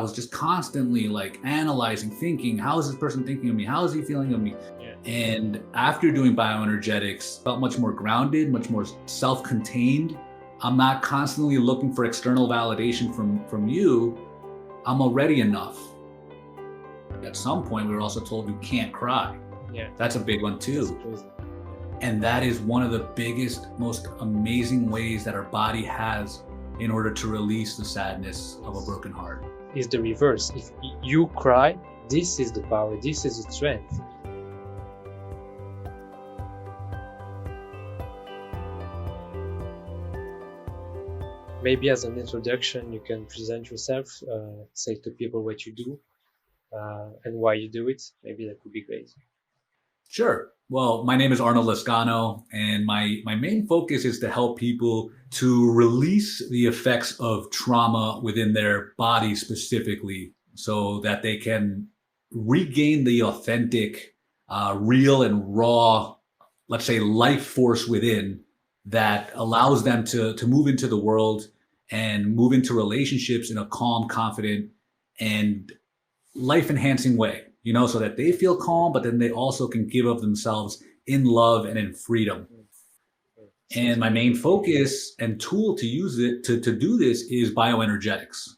was just constantly like analyzing, thinking, how is this person thinking of me? How is he feeling of me? Yeah. And after doing bioenergetics, felt much more grounded, much more self-contained. I'm not constantly looking for external validation from you. I'm already enough. At some point, we were also told you can't cry. Yeah. That's a big one too. That's crazy. And that is one of the biggest, most amazing ways that our body has in order to release the sadness of a broken heart. It's the reverse. If you cry, this is the power, this is the strength. Maybe as an introduction, you can present yourself, say to people what you do and why you do it. Maybe that would be great. Sure. Well, my name is Arnold Lezcano, and my main focus is to help people to release the effects of trauma within their body specifically so that they can regain the authentic, real and raw, let's say, life force within that allows them to move into the world and move into relationships in a calm, confident, and life-enhancing way. So that they feel calm, but then they also can give of themselves in love and in freedom. And my main focus and tool to use it to do this is bioenergetics.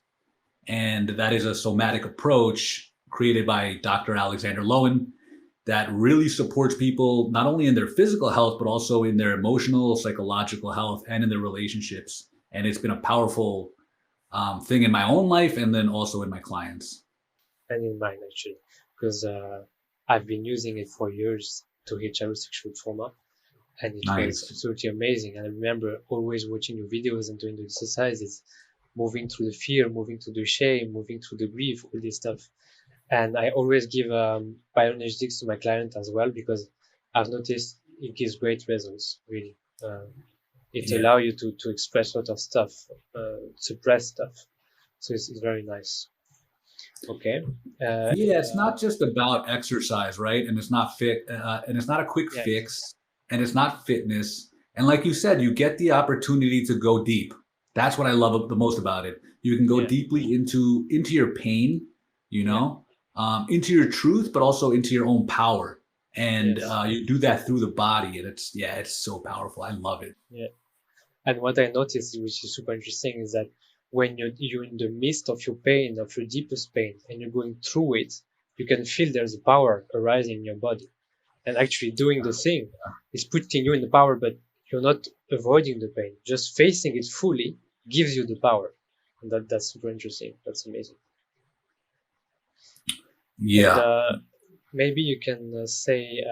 And that is a somatic approach created by Dr. Alexander Lowen that really supports people not only in their physical health, but also in their emotional, psychological health and in their relationships. And it's been a powerful thing in my own life and then also in my clients. And in mine, actually. Because I've been using it for years to heal childhood sexual trauma, and it was absolutely amazing. And I remember always watching your videos and doing the exercises, moving through the fear, moving through the shame, moving through the grief, all this stuff. And I always give bioenergetics to my client as well, because I've noticed it gives great results, really. It allows you to express a lot of stuff, suppress stuff. So it's very nice. Okay. It's not just about exercise, right? And it's not and it's not a quick fix, and it's not fitness. And like you said, you get the opportunity to go deep. That's what I love the most about it. You can go deeply into your pain, into your truth, but also into your own power. And you do that through the body, and it's so powerful. I love it. Yeah. And what I noticed, which is super interesting, is that when you're in the midst of your pain, of your deepest pain, and you're going through it, you can feel there's a power arising in your body. And actually doing the thing is putting you in the power, but you're not avoiding the pain. Just facing it fully gives you the power. And that's super interesting. That's amazing. Yeah. And, maybe you can say,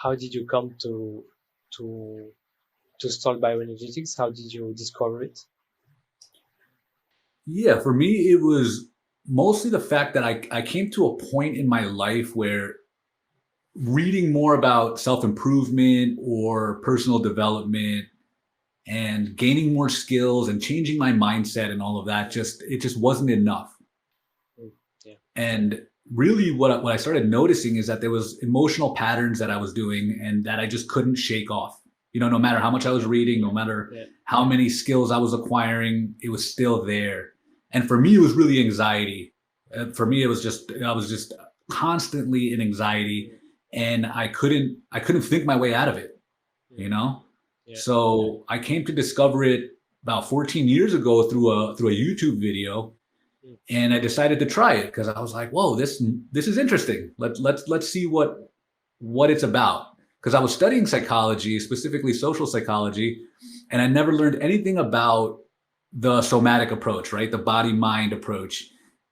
how did you come to start bioenergetics? How did you discover it? Yeah, for me, it was mostly the fact that I came to a point in my life where reading more about self-improvement or personal development and gaining more skills and changing my mindset and all of that, it just wasn't enough. Yeah. And really what I started noticing is that there was emotional patterns that I was doing and that I just couldn't shake off. No matter how much I was reading, no matter how many skills I was acquiring, it was still there. And for me, it was really anxiety. For me, I was just constantly in anxiety, and I couldn't think my way out of it, So I came to discover it about 14 years ago through a YouTube video, and I decided to try it because I was like, whoa, this is interesting. Let's see what it's about. Because I was studying psychology, specifically social psychology, and I never learned anything about the somatic approach, right? The body-mind approach.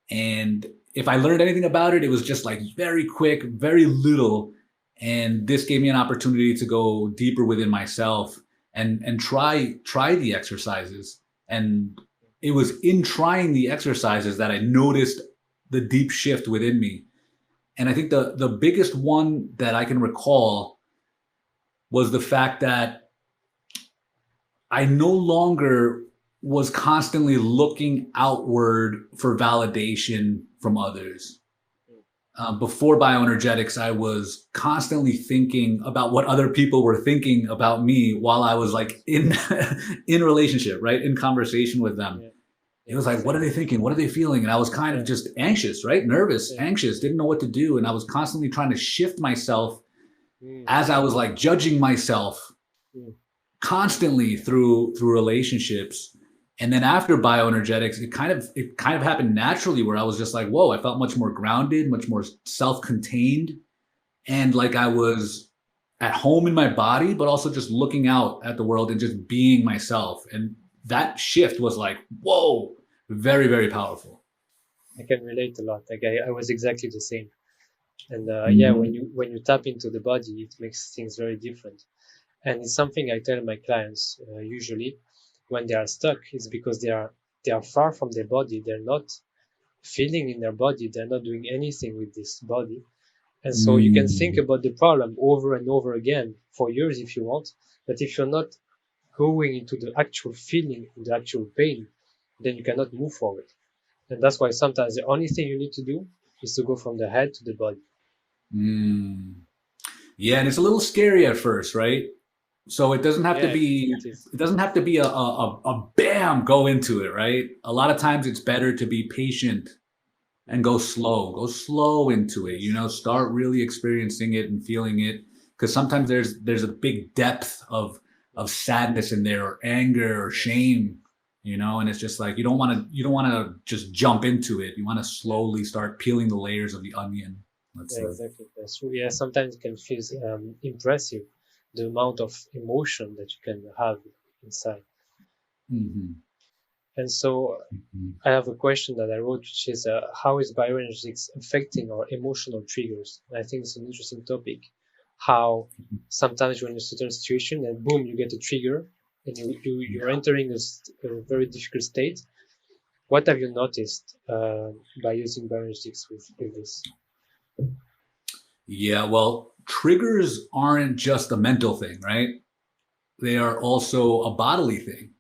And if I learned anything about it, it was just like very quick, very little. And this gave me an opportunity to go deeper within myself and try the exercises. And it was in trying the exercises that I noticed the deep shift within me. And I think the biggest one that I can recall was the fact that I no longer was constantly looking outward for validation from others. Before bioenergetics, I was constantly thinking about what other people were thinking about me while I was like in relationship, right? In conversation with them. it was like, what are they thinking? What are they feeling? And I was kind of just anxious, right? Nervous, anxious, didn't know what to do. And I was constantly trying to shift myself as I was like judging myself constantly through relationships. And then after bioenergetics, it kind of happened naturally where I was just like, whoa, I felt much more grounded, much more self-contained, and like I was at home in my body, but also just looking out at the world and just being myself. And that shift was like, whoa, very, very powerful. I can relate a lot. Like I was exactly the same. And yeah, when you tap into the body, it makes things very different. And it's something I tell my clients usually when they are stuck. Is because they are far from their body. They're not feeling in their body. They're not doing anything with this body. And so you can think about the problem over and over again for years if you want. But if you're not going into the actual feeling, the actual pain, then you cannot move forward. And that's why sometimes the only thing you need to do is to go from the head to the body. Yeah, and it's a little scary at first, right? So it doesn't have to be a bam, go into it, right? A lot of times it's better to be patient and go slow into it, you know, start really experiencing it and feeling it. Because sometimes there's a big depth of sadness in there, or anger or shame, you know, and it's just like you don't want to just jump into it. You want to slowly start peeling the layers of the onion. Exactly. That's true. Yeah, sometimes it can feel impressive, the amount of emotion that you can have inside. And so I have a question that I wrote, which is how is bioenergetics affecting our emotional triggers? And I think it's an interesting topic. How sometimes you're in a certain situation and boom, you get a trigger and you're entering a very difficult state. What have you noticed by using bioenergetics with this? Yeah, well, triggers aren't just a mental thing, right? They are also a bodily thing.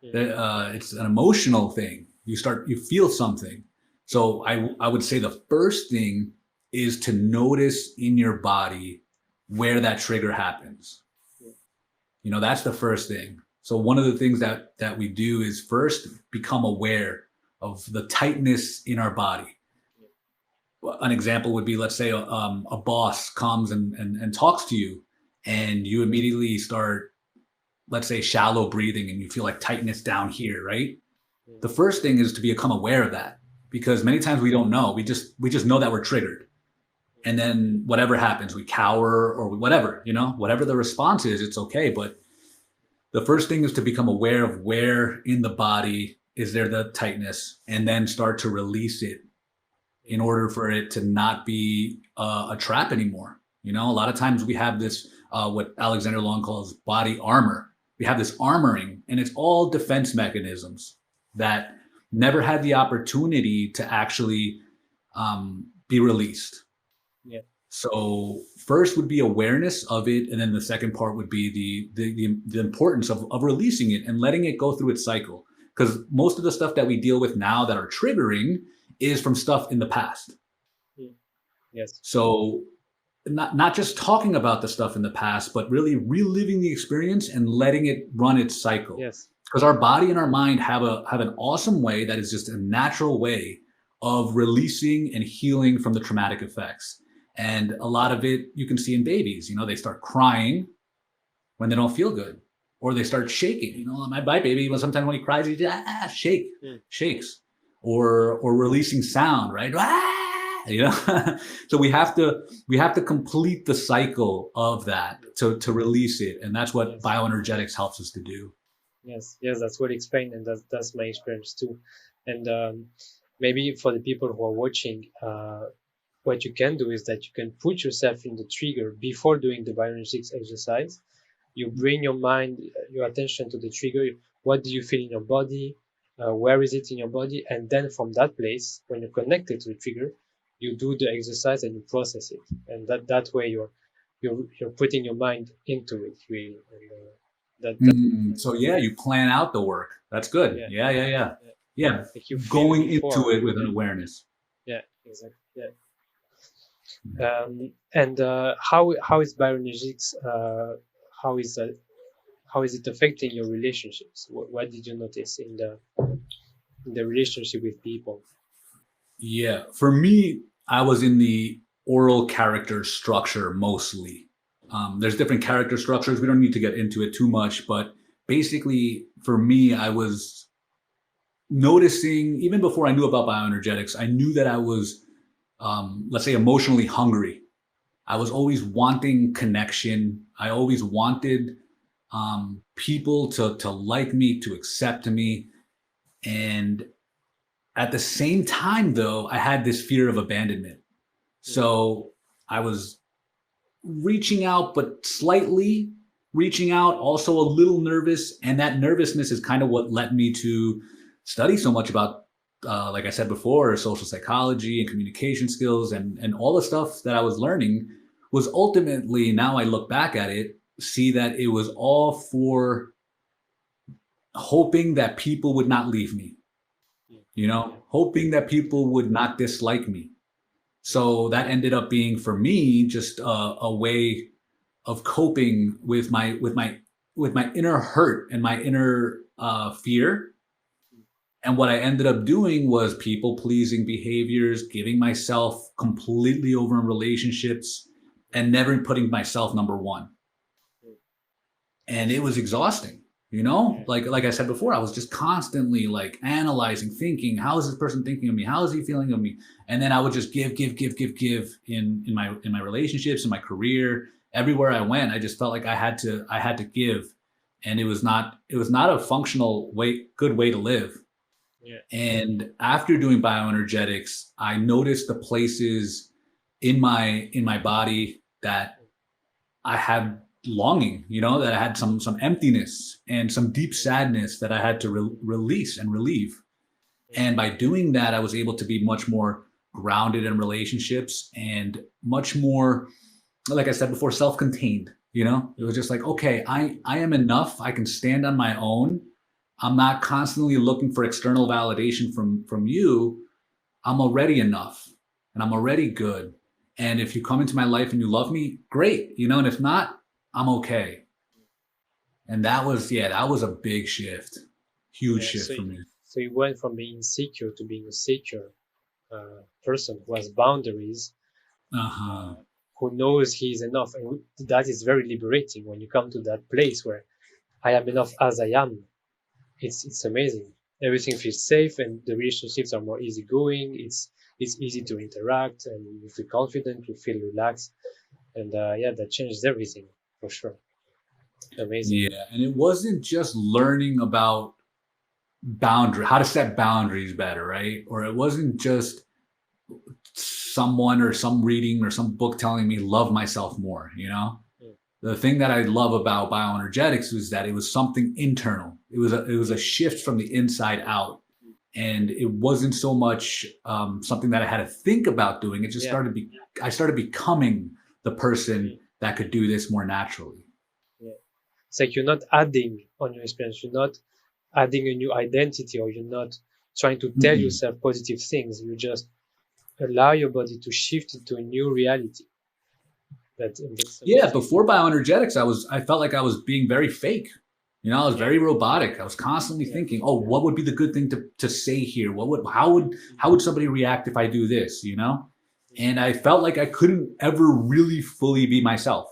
It's an emotional thing. You feel something. So I would say the first thing is to notice in your body where that trigger happens. You know, that's the first thing. So one of the things that we do is first become aware of the tightness in our body. An example would be, let's say a boss comes and talks to you, and you immediately start, let's say, shallow breathing, and you feel like tightness down here, right? The first thing is to become aware of that, because many times we don't know. We just know that we're triggered. And then whatever happens, we cower or whatever, you know, whatever the response is, it's okay. But the first thing is to become aware of where in the body is there the tightness, and then start to release it in order for it to not be a trap anymore. You know, a lot of times we have this, what Alexander Long calls body armor. We have this armoring, and it's all defense mechanisms that never had the opportunity to actually be released. Yeah. So first would be awareness of it, and then the second part would be the importance of releasing it and letting it go through its cycle. Because most of the stuff that we deal with now that are triggering is from stuff in the past. Yes. So not just talking about the stuff in the past, but really reliving the experience and letting it run its cycle. Yes. Because our body and our mind have an awesome way that is just a natural way of releasing and healing from the traumatic effects. And a lot of it you can see in babies. You know, they start crying when they don't feel good, or they start shaking. You know, my baby, sometimes when he cries, he just shakes, or releasing sound, right? You know, so we have to complete the cycle of that to release it, and that's what bioenergetics helps us to do. Yes, that's well explained, and that's my experience too. And maybe for the people who are watching, what you can do is that you can put yourself in the trigger before doing the bioenergetics exercise. You bring your mind, your attention to the trigger. What do you feel in your body? Where is it in your body? And then from that place, when you're connected to the trigger, you do the exercise and you process it. And that way you're putting your mind into it really. And, So yeah, you plan out the work. That's good. Yeah. Like you Going into it with an awareness. Yeah, exactly. Yeah. And how is bioenergetics? How is it affecting your relationships? What did you notice in the? in the relationship with people? Yeah, for me, I was in the oral character structure mostly. There's different character structures. We don't need to get into it too much, but basically, for me, I was noticing even before I knew about bioenergetics, I knew that I was, let's say, emotionally hungry. I was always wanting connection. I always wanted people to like me, to accept me, and at the same time, though, I had this fear of abandonment. So I was reaching out, but slightly reaching out, also a little nervous. And that nervousness is kind of what led me to study so much about, like I said before, social psychology and communication skills and all the stuff that I was learning was ultimately, now I look back at it, see that it was all for hoping that people would not leave me, hoping that people would not dislike me. So that ended up being for me just a way of coping with my inner hurt and my inner fear. And what I ended up doing was people pleasing behaviors, giving myself completely over in relationships, and never putting myself number one. And it was exhausting. Like I said before, I was just constantly like analyzing, thinking, how is this person thinking of me? How is he feeling of me? And then I would just give in my relationships, in my career, everywhere I went. I just felt like I had to give, and it was not a functional good way to live. Yeah. And after doing bioenergetics, I noticed the places in my body that I had longing, that I had some emptiness and some deep sadness that I had to release and relieve. And by doing that, I was able to be much more grounded in relationships and much more, like I said before, self-contained. It was just like, okay, I am enough. I can stand on my own. I'm not constantly looking for external validation from you. I'm already enough and I'm already good. And if you come into my life and you love me, great, and if not, I'm okay. And that was a big shift, huge Yeah. shift So for me. so you went from being insecure to being a secure person who has boundaries, Uh-huh. who knows he is enough, and that is very liberating when you come to that place where I am enough as I am. It's amazing. Everything feels safe, and the relationships are more easygoing. It's easy to interact, and you feel confident, you feel relaxed, and yeah, that changes everything for sure. Amazing. Yeah, and it wasn't just learning about how to set boundaries better, right? Or it wasn't just someone or some reading or some book telling me love myself more. Mm. The thing that I love about bioenergetics was that it was something internal. It was a shift from the inside out, and it wasn't so much something that I had to think about doing. It just Yeah, I started becoming the person that could do this more naturally. yeah. It's like you're not adding on your experience. You're not adding a new identity, or you're not trying to tell Mm-mm. yourself positive things. You just allow your body to shift into a new reality. That's Yeah, amazing. before bioenergetics, I felt like I was being very fake. I was Yeah, very robotic. I was constantly yeah, thinking, "Oh, what would be the good thing to say here? How would somebody react if I do this?" And I felt like I couldn't ever really fully be myself.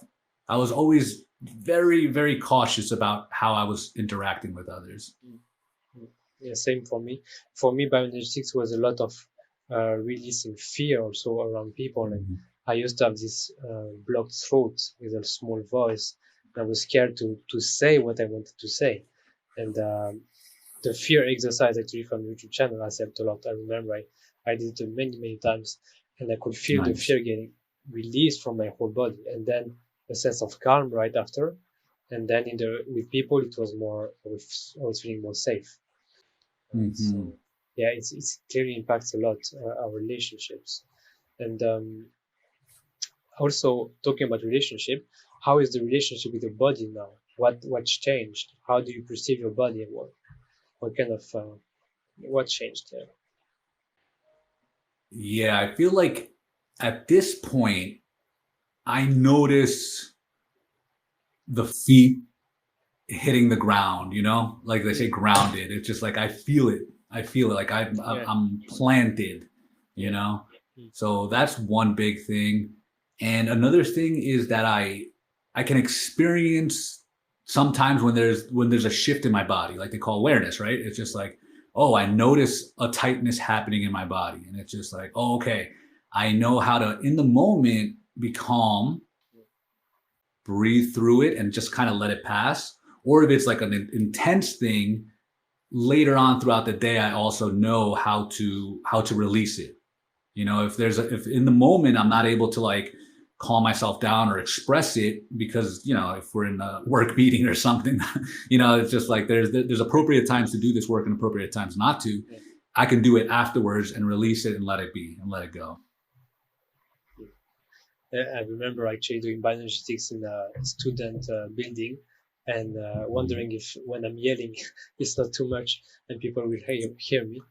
I was always very, very cautious about how I was interacting with others. yeah. Same for me. For me, bioenergetics was a lot of releasing fear also around people. And Mhm. I used to have this blocked throat with a small voice. I was scared to say what I wanted to say. And the fear exercise actually from YouTube channel has helped a lot. I remember I did it many times, and I could feel the Nice, fear getting released from my whole body, and then a sense of calm right after. And then with people, it was more. I was feeling more safe. hmm So yeah, it's clearly impacts a lot our relationships. And also talking about relationship, how is the relationship with your body now? What's changed? How do you perceive your body, and what kind of what changed there? yeah. I feel like at this point, I notice the feet hitting the ground, like they say Mm, grounded. It's just like I feel it. I feel it like I'm planted, you know? So that's one big thing. And another thing is that I can experience sometimes when there's a shift in my body, like they call awareness, right? It's just like, oh, I notice a tightness happening in my body. And it's just like, oh, okay, I know how to in the moment be calm, breathe through it and just kind of let it pass. Or if it's like an intense thing, later on throughout the day, I also know how to release it. You know, if in the moment I'm not able to like calm myself down or express it because, you know, if we're in a work meeting or something, you know, it's just like there's appropriate times to do this work and appropriate times not to. I can do it afterwards and release it and let it be and let it go. I remember actually doing bioenergetics in a student building and wondering if when I'm yelling, it's not too much and people will hear me.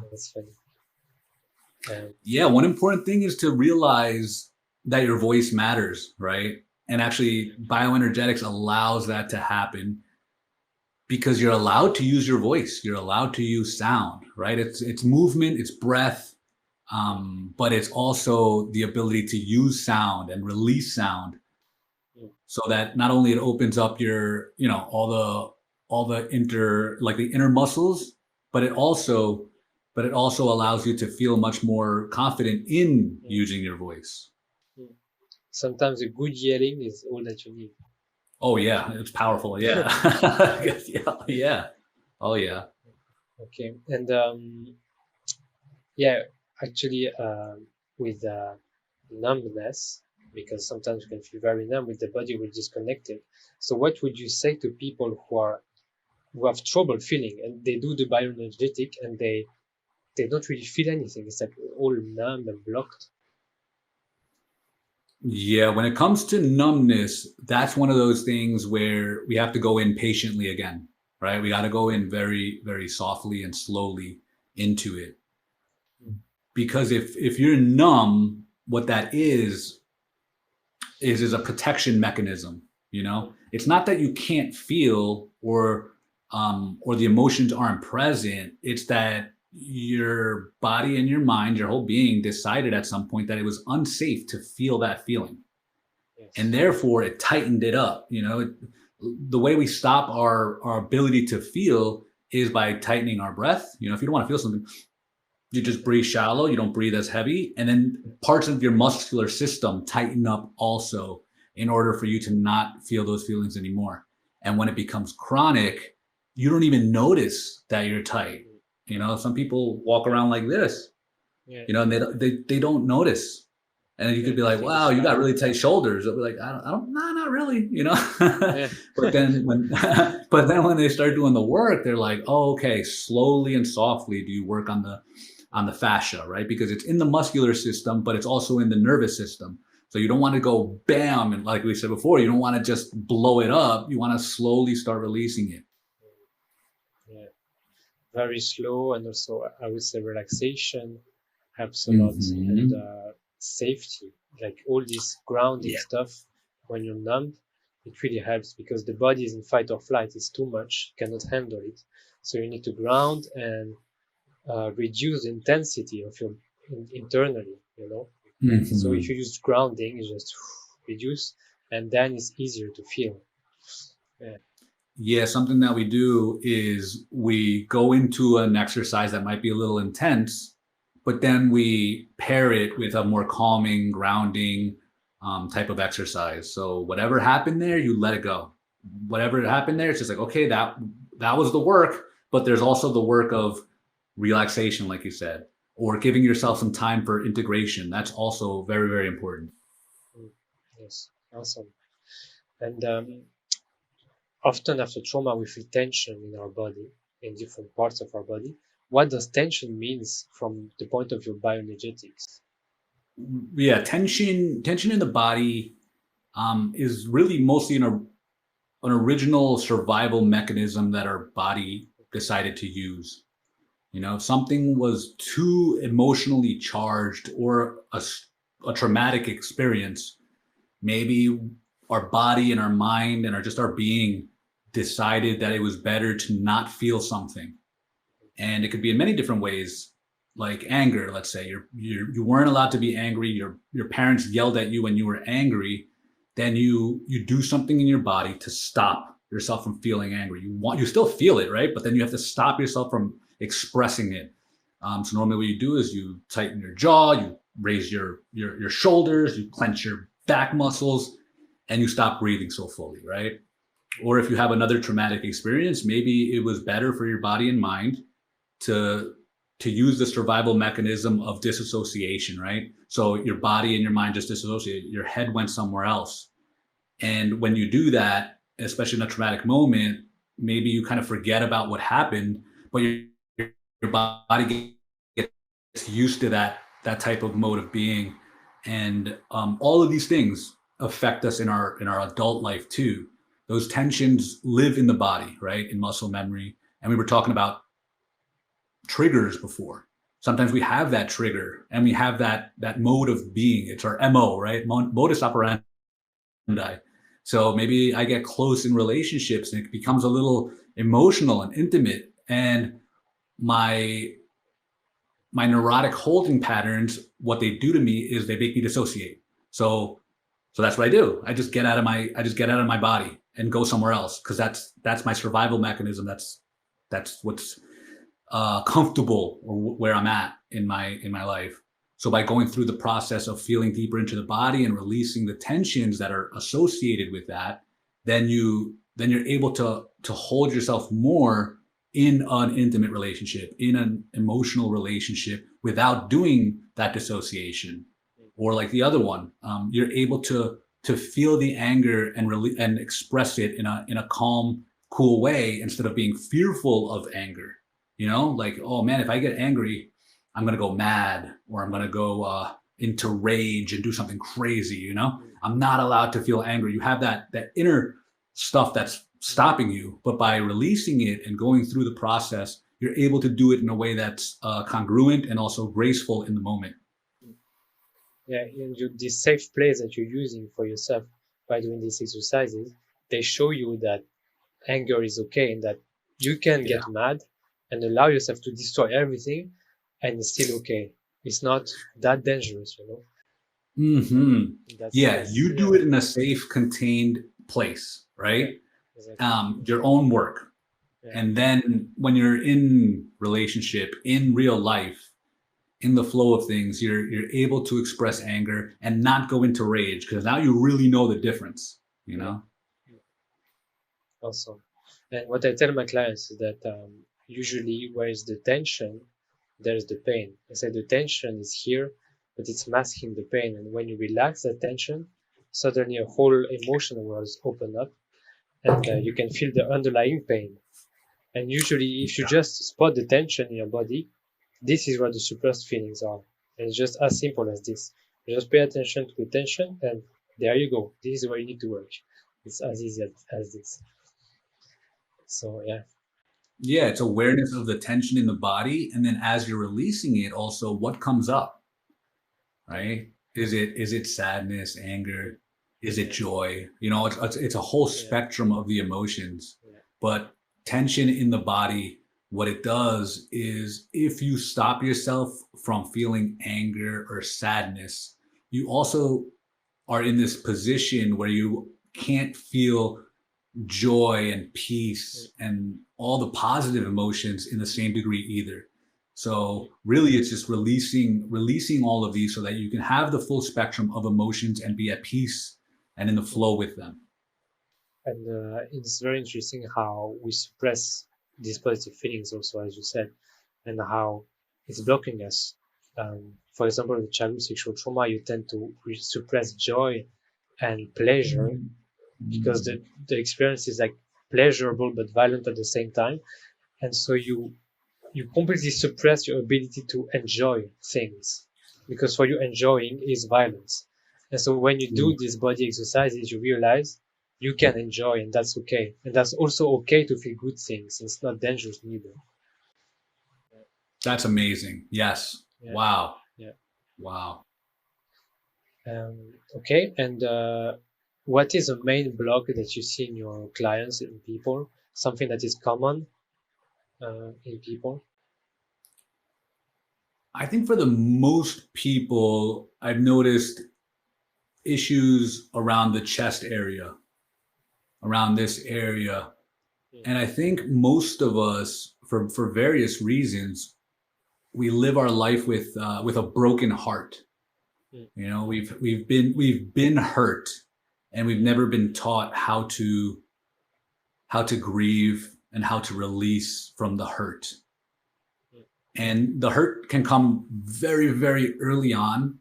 That's funny. Yeah, one important thing is to realize that your voice matters, right? And actually, bioenergetics allows that to happen because you're allowed to use your voice. You're allowed to use sound, right? It's movement, it's breath, but it's also the ability to use sound and release sound, so that not only it opens up your, you know, all the the inner muscles, but it also allows you to feel much more confident in using your voice. Sometimes a good yelling is all that you need. Oh yeah, it's powerful. Yeah. Yeah, yeah. Oh yeah. Okay. And yeah, actually, with numbness, because sometimes you can feel very numb with the body, we're disconnected. So what would you say to people who have trouble feeling and they do the bioenergetic and they don't really feel anything? It's like all numb and blocked. Yeah, when it comes to numbness, that's one of those things where we have to go in patiently again, right? We got to go in very, very softly and slowly into it. Because if you're numb, what that is a protection mechanism, you know? It's not that you can't feel or the emotions aren't present. It's that your body and your mind, your whole being decided at some point that it was unsafe to feel that feeling. Yes. And therefore it tightened it up. You know, the way we stop our ability to feel is by tightening our breath. You know, if you don't want to feel something, you just breathe shallow, you don't breathe as heavy, and then parts of your muscular system tighten up also in order for you to not feel those feelings anymore. And when it becomes chronic, you don't even notice that you're tight. You know, some people walk around like this, Yeah. you know, and they don't notice. And you could be like, wow, you got really tight shoulders. They'll be like, I don't, nah, not really, you know. But then when they start doing the work, they're like, oh, okay, slowly and softly do you work on the fascia, right? Because it's in the muscular system, but it's also in the nervous system. So you don't want to go bam, and like we said before, you don't want to just blow it up. You want to slowly start releasing it. Yeah, very slow, and also I would say relaxation helps a lot, and safety, like all this grounding stuff. When you're numb, it really helps because the body is in fight or flight. It's too much, cannot handle it. So you need to ground and reduce the intensity of your internally, you know. So if you use grounding, you just reduce, and then it's easier to feel. Yeah, something that we do is we go into an exercise that might be a little intense, but then we pair it with a more calming, grounding type of exercise. So whatever happened there, you let it go. Whatever happened there, it's just like, okay, that was the work, but there's also the work of relaxation, like you said, or giving yourself some time for integration. That's also very, very important. Yes, awesome. And often after trauma, we feel tension in our body, in different parts of our body. What does tension means from the point of view of bioenergetics? Yeah, tension in the body is really mostly an original survival mechanism that our body decided to use. You know, if something was too emotionally charged or a traumatic experience, maybe our body and our mind and our being decided that it was better to not feel something. And it could be in many different ways, like anger. Let's say you weren't allowed to be angry. Your parents yelled at you when you were angry. Then you do something in your body to stop yourself from feeling angry. You still feel it, right? But then you have to stop yourself from expressing it. So normally what you do is you tighten your jaw, you raise your shoulders, you clench your back muscles, and you stop breathing so fully, right? Or if you have another traumatic experience, maybe it was better for your body and mind to use the survival mechanism of disassociation, right? So your body and your mind just dissociate. Your head went somewhere else. And when you do that, especially in a traumatic moment, maybe you kind of forget about what happened, but your body gets used to that type of mode of being. And all of these things affect us in our adult life too. Those tensions live in the body, right? In muscle memory. And we were talking about triggers before. Sometimes we have that trigger and we have that mode of being. It's our MO, right? Modus operandi. So maybe I get close in relationships and it becomes a little emotional and intimate, and my neurotic holding patterns, what they do to me is they make me dissociate. So that's what I do. I just get out of my body and go somewhere else, because that's my survival mechanism. That's what's comfortable, or where I'm at in my life. So by going through the process of feeling deeper into the body and releasing the tensions that are associated with that, then you're able to hold yourself more in an intimate relationship, in an emotional relationship, without doing that dissociation. Or like the other one, you're able to feel the anger and express it in a calm, cool way, instead of being fearful of anger. Like, oh man, if I get angry, I'm gonna go mad, or I'm gonna go into rage and do something crazy. I'm not allowed to feel angry. You have that inner stuff that's stopping you, but by releasing it and going through the process, you're able to do it in a way that's congruent and also graceful in the moment. Yeah, and this safe place that you're using for yourself by doing these exercises, they show you that anger is okay, and that you can get mad and allow yourself to destroy everything, and it's still okay. It's not that dangerous, Mm-hmm. Yeah, you do yeah, it in a safe, contained place, right? exactly. Your own work. Yeah. And then when you're in relationship, in real life, in the flow of things, you're able to express anger and not go into rage, because now you really know the difference, Awesome. And what I tell my clients is that usually where is the tension, there's the pain. I say the tension is here, but it's masking the pain. And when you relax that tension, suddenly a whole emotional world open up, and you can feel the underlying pain. And usually, if you just spot the tension in your body, this is where the suppressed feelings are. And it's just as simple as this. You just pay attention to the tension, and there you go. This is where you need to work. It's as easy as this. So yeah. Yeah, it's awareness of the tension in the body, and then as you're releasing it, also what comes up, right? Is it sadness, anger? Is it joy? It's a whole spectrum of the emotions. But tension in the body, what it does is, if you stop yourself from feeling anger or sadness, you also are in this position where you can't feel joy and peace and all the positive emotions in the same degree either. So really it's just releasing all of these so that you can have the full spectrum of emotions and be at peace and in the flow with them. And it's very interesting how we suppress these positive feelings also, as you said, and how it's blocking us. For example, with childhood sexual trauma, you tend to suppress joy and pleasure because the experience is like pleasurable but violent at the same time. And so you completely suppress your ability to enjoy things, because for you enjoying is violence. And so when you do these body exercises, you realize you can enjoy, and that's okay. And that's also okay to feel good things. It's not dangerous neither. That's amazing. Yes. Yeah. Wow. Yeah. Wow. Okay. And what is the main block that you see in your clients, in people? Something that is common in people? I think for the most people, I've noticed issues around the chest area, around this area. And I think most of us, for various reasons, we live our life with a broken heart. You know, we've been hurt, and we've never been taught how to grieve and how to release from the hurt. And the hurt can come very, very early on.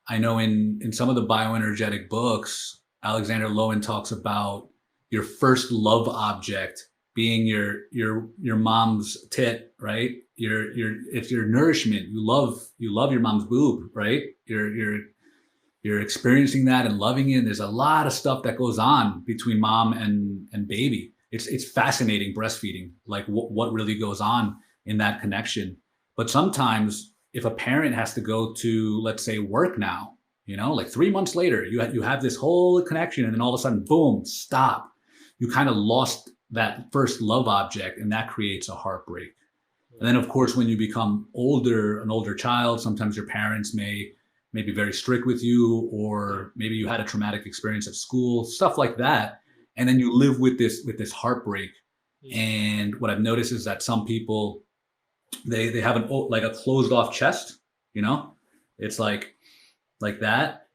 I know in some of the bioenergetic books, Alexander Lowen talks about your first love object being your mom's tit, right? It's your nourishment. You love your mom's boob, right? You're experiencing that and loving it. There's a lot of stuff that goes on between mom and baby. It's fascinating breastfeeding, like what really goes on in that connection. But sometimes if a parent has to go to, let's say, work now, you know, like 3 months later, you have this whole connection, and then all of a sudden, boom, stop. You kind of lost that first love object, and that creates a heartbreak. And then, of course, when you become older, an older child, sometimes your parents may be very strict with you, or maybe you had a traumatic experience at school, stuff like that. And then you live with this heartbreak. And what I've noticed is that some people, they have like a closed off chest, you know, it's like that.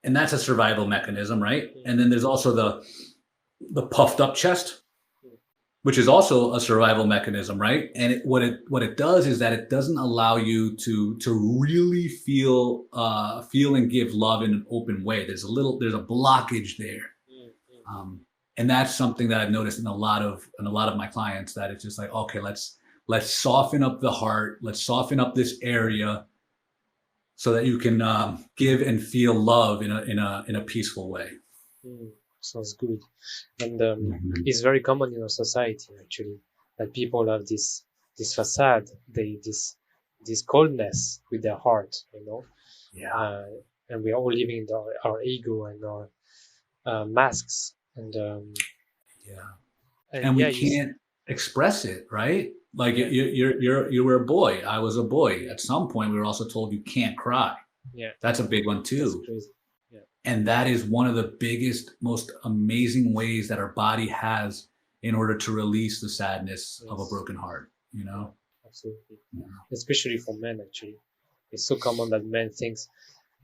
And that's a survival mechanism, right? And then there's also the puffed up chest, which is also a survival mechanism, right? And what it does is that it doesn't allow you to really feel and give love in an open way. There's a blockage there. And that's something that I've noticed in a lot of my clients, that it's just like, okay, let's soften up the heart, let's soften up this area, so that you can give and feel love in a peaceful way. Sounds good. And it's very common in our society, actually, that people have this facade, this coldness with their heart, you know. Yeah. And we are all living in our ego and our masks, and and we can't express it, right? Like you were a boy, I was a boy. At some point, we were also told you can't cry. Yeah, that's a big one too. That's crazy. Yeah. And that is one of the biggest, most amazing ways that our body has in order to release the sadness of a broken heart. You know, absolutely. Yeah. Especially for men, actually, it's so common that men thinks,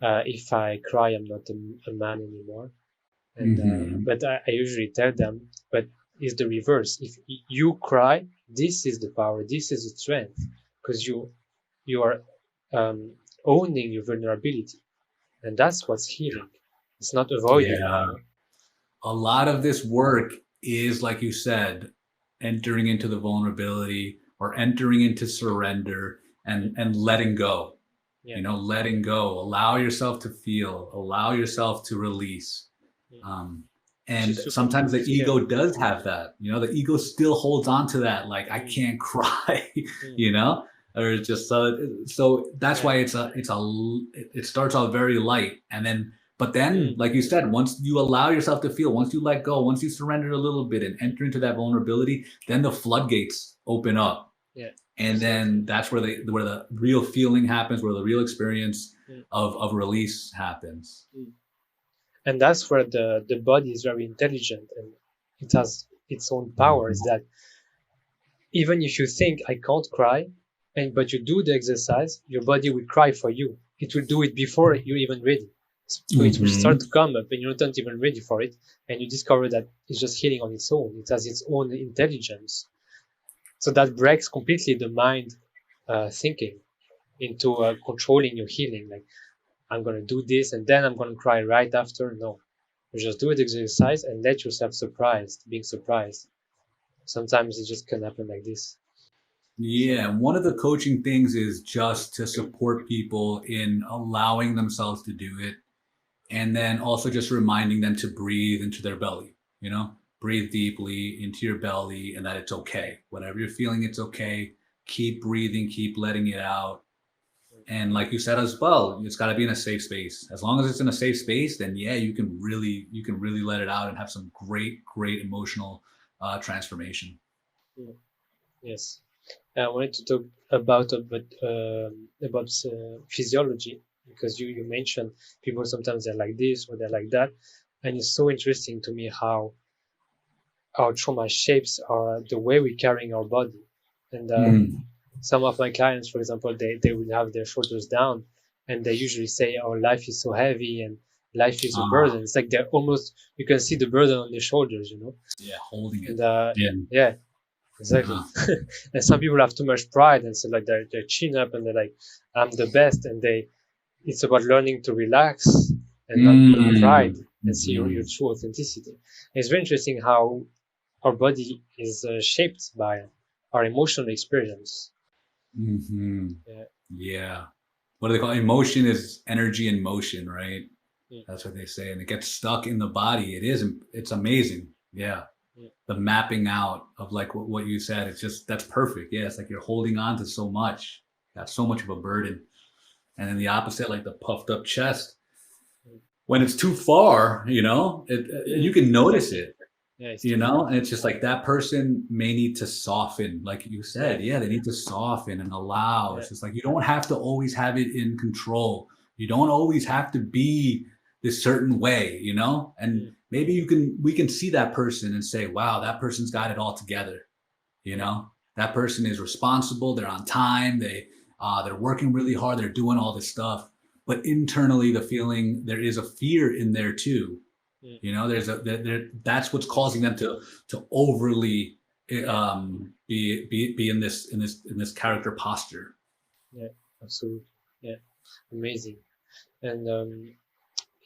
if I cry, I'm not a man anymore. And but I usually tell them, but it's the reverse. If you cry, this is the power, this is the strength, because you are owning your vulnerability, and that's what's healing. It's not avoiding. Yeah. A lot of this work is, like you said, entering into the vulnerability, or entering into surrender, and letting go. You know, letting go. Allow yourself to feel. Allow yourself to release. And sometimes the ego does have that. You know, the ego still holds on to that. Like, I can't cry. You know, or just so that's why it starts off very light, but then, like you said, once you allow yourself to feel, once you let go, once you surrender a little bit and enter into that vulnerability, then the floodgates open up. Yeah. And then that's where the real feeling happens, where the real experience of release happens. And that's where the body is very intelligent, and it has its own power. Is that even if you think I can't cry, but you do the exercise, your body will cry for you. It will do it before you're even ready. So it will start to come up, and you're not even ready for it, and you discover that it's just healing on its own. It has its own intelligence. So that breaks completely the mind thinking into controlling your healing. Like, I'm going to do this and then I'm going to cry right after. No, you just do the exercise and let yourself being surprised. Sometimes it just can happen like this. Yeah, one of the coaching things is just to support people in allowing themselves to do it, and then also just reminding them to breathe into their belly. You know, breathe deeply into your belly, and that it's okay. Whatever you're feeling, it's okay. Keep breathing, keep letting it out. And like you said as well, it's got to be in a safe space. As long as it's in a safe space, then yeah, you can really let it out and have some great emotional transformation. Yes. I wanted to talk about physiology, because you mentioned people sometimes they're like this or they're like that, and it's so interesting to me how our trauma shapes the way we're carrying our body. And Mm. some of my clients, for example, they will have their shoulders down, and they usually say, "Oh, life is so heavy and life is a Ah, burden." It's like they're almost, you can see the burden on their shoulders, you know. yeah, holding it. And Yeah. yeah, exactly. Uh, And some people have too much pride, and so like they're chin up, and they're like, "I'm the best," and it's about learning to relax and not put pride and see your mhm. true authenticity. It's very interesting how our body is shaped by our emotional experience. Hmm. Yeah, Yeah. What do they call it? Emotion is energy in motion, right? yeah, That's what they say. And it gets stuck in the body. It's amazing. Yeah. yeah, The mapping out of like what you said, it's just, that's perfect. Yeah. It's like you're holding on to so much, got so much of a burden. And then the opposite, like the puffed up chest, yeah, when it's too far, you yeah, can notice exactly. it. Yeah, it's too far. And it's just like that person may need to soften, like you Yeah, said. Yeah, they need to soften and allow. yeah, It's just like you don't have to always have it in control. You don't always have to be this certain way, and yeah, maybe we can see that person and say, wow, that person's got it all together. you yeah, know that person is responsible, they're on time, they're working really hard, they're doing all this stuff, but internally the feeling, there is a fear in there too. yeah, There's that's what's causing them to overly be in this character posture. yeah, absolutely. Yeah, amazing. And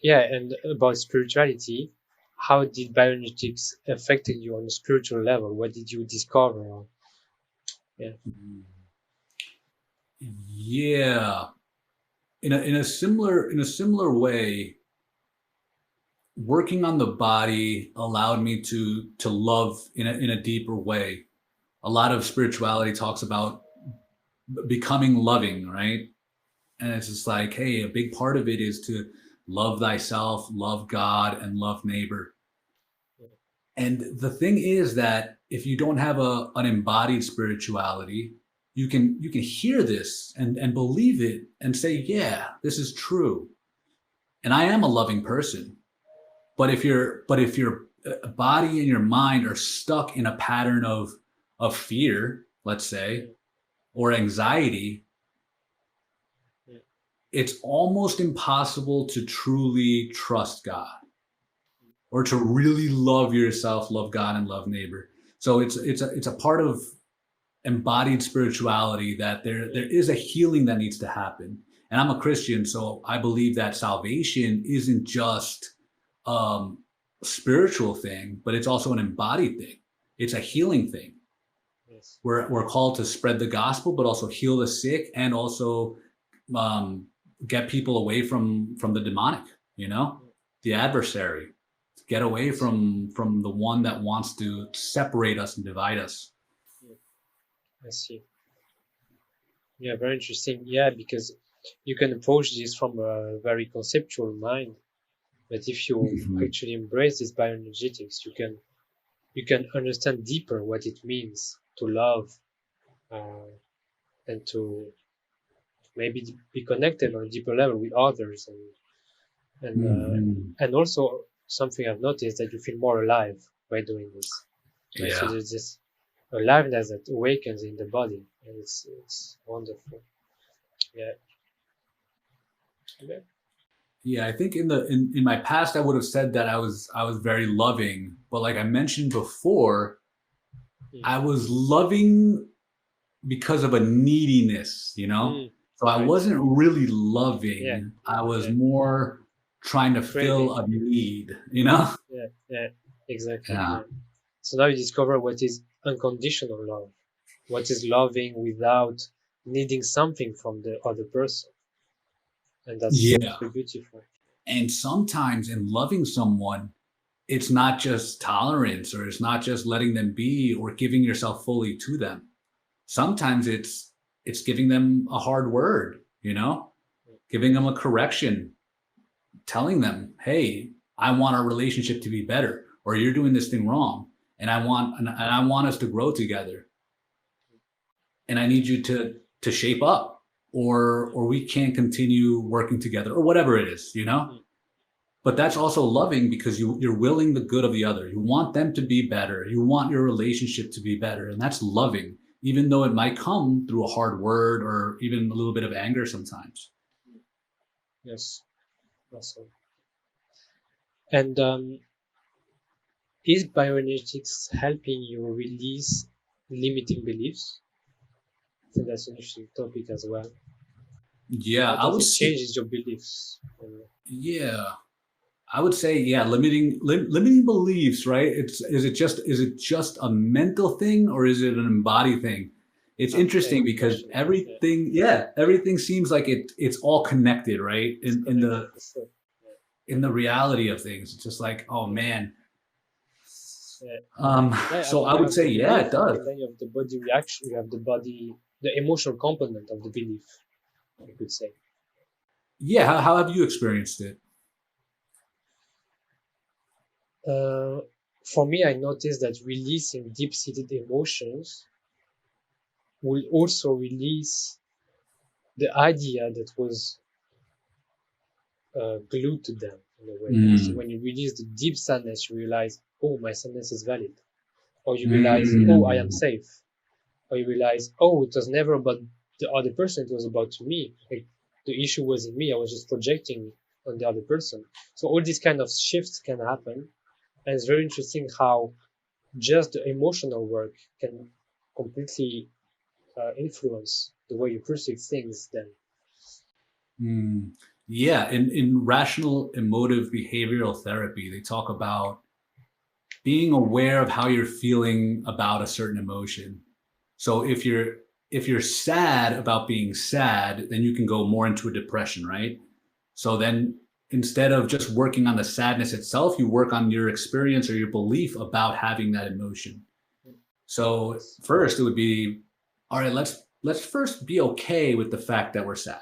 yeah, and about spirituality, how did bioenergetics affected you on a spiritual level? What did you discover? Yeah, Yeah, in a similar way, working on the body allowed me to love in a deeper way. A lot of spirituality talks about becoming loving, right? And it's just like, hey, a big part of it is to love thyself, love God, and love neighbor. yeah, And the thing is that if you don't have an embodied spirituality, you can hear this and believe it and say, yeah, this is true. And I am a loving person. But if your body and your mind are stuck in a pattern of fear, let's say, yeah, or anxiety, yeah, it's almost impossible to truly trust God or to really love yourself, love God, and love neighbor. So it's a part of embodied spirituality that there is a healing that needs to happen. And I'm a Christian, so I believe that salvation isn't just um, a spiritual thing, but it's also an embodied thing. It's a healing thing. yes, We're called to spread the gospel, but also heal the sick, and also um, get people away from the demonic, yeah, the adversary, get away I see. from the one that wants to separate us and divide us. Yeah, I see. Yeah, very interesting. Yeah, because you can approach this from a very conceptual mind, but if you Mhm. actually embrace this bioenergetics, you can understand deeper what it means to love, uh, and to maybe be connected on a deeper level with others, and Mhm. and also something I've noticed that you feel more alive by doing this. Right, so Yeah. there's this aliveness that awakens in the body, and it's wonderful. Yeah, yeah, Yeah, I think in my past I would have said that I was very loving, but like I mentioned before, mm, I was loving because of a neediness. mm, So I right, wasn't really yeah, loving. I was yeah, more trying to fill craving, a need. yeah, yeah, exactly, Yeah. yeah. So now you discover what is unconditional love, what is loving without needing something from the other person, and that's Yeah. so beautiful. And sometimes in loving someone, it's not just tolerance, or it's not just letting them be or giving yourself fully to them. Sometimes it's giving them a hard word, giving them a correction, telling them, hey, I want our relationship to be better, or you're doing this thing wrong, and I want us to grow together. and I need you to shape up, or we can't continue working together, or whatever it is, you know? But that's also loving, because you're willing the good of the other. You want them to be better. You want your relationship to be better. And that's loving, even though it might come through a hard word or even a little bit of anger sometimes. Yes. Awesome. And is bioenergetics helping you release limiting beliefs? I think that's an interesting topic as well. Yeah, How I does would it say, change your beliefs? yeah, I would say, yeah, limiting beliefs, right? Is it just a mental thing, or is it an embodied thing? It's interesting Good because question. everything seems like it's all connected, right? It's In connected the for sure. in the reality of things. It's just like, oh man. Yeah. So I You would have say, the yeah, belief, it does. and then you have the body reaction. You have the emotional component of the belief. You could say. Yeah, how have you experienced it? Uh, for me, I noticed that releasing deep-seated emotions will also release the idea that was glued to them in a way. So Mm. when you release the deep sadness, you realize, oh, my sadness is valid, or you realize, oh, I am Mm. safe, or you realize, oh, it was never about the other person, it was about me. Like, the issue was in me, I was just projecting on the other person. So all these kind of shifts can happen, and it's very interesting how just the emotional work can completely influence the way you perceive things. Then, Mm. Yeah, in rational emotive behavioral therapy, they talk about being aware of how you're feeling about a certain emotion. So if you're sad about being sad, then you can go more into a depression, right? So then instead of just working on the sadness itself, you work on your experience or your belief about having that emotion. So yes, first it would be, all right, let's first be okay with the fact that we're sad.